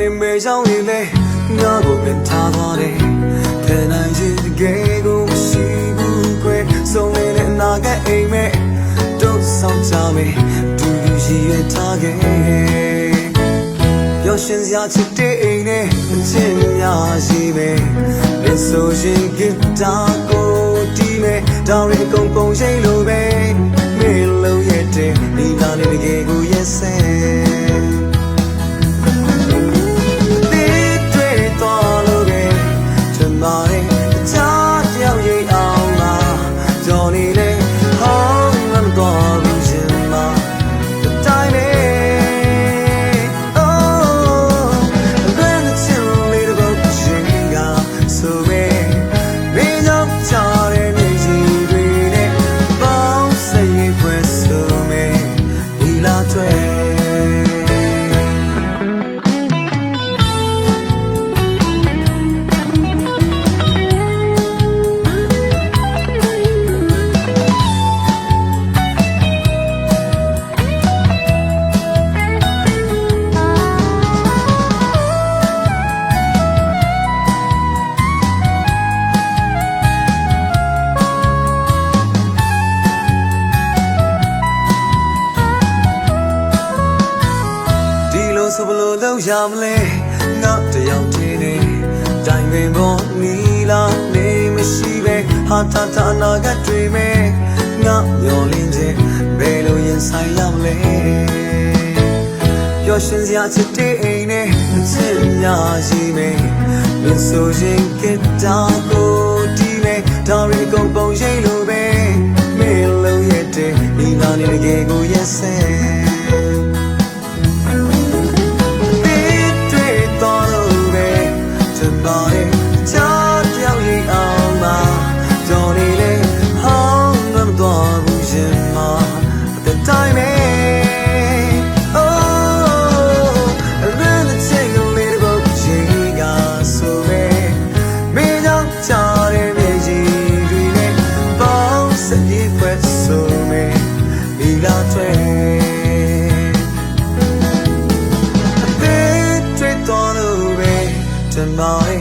နေမေဆောင်နေလေငါကိုပြန်ထားသွားတယ်ခံနိုင်ခြင်းတကယ်ကိုမရှိဘူးခွဲဆုံးနေတဲ့ နာကအိမ်မဲ့တို့ဆောင်ကြမယ်ဒူလူရှိရထားခဲ့ပျော်ရွှင်စရာချစ်တဲ့အိမ်နဲ့အချင်းများရှိမယ်လက်ဆိုရှင်ဂစ်တာကိုတီးမယ်တောင်းရင်ကုန်ကုန်ရှိလို့ပဲမေလုံးရဲ့တဲ့ဒီနာလေးတကယ်ကိုရက်စဲဆိုဘလို့လောက်ရမလဲငါတယောက်တည်းနဲ့တိုင်ပင်ပေါ်နီလာနေမရှိပဲဟာတာတာနာကတွေ့မယ်ငါမျောလင်းခြင်းဘယ်လိုရင်ဆိုင်ရမလဲပျော်ရွှင်စရာချစ်တဲ့အိမ်နဲ့အချစ်များရှိမယ်မင်းဆိုရင်ကတာကိုတီးမယ်ဒါရီကုန်ပုံရိပ်လိုပဲမင်းလုံးရဲ့တဲ့ဒီနာနေတကယ်ကိုရက်စဲTonight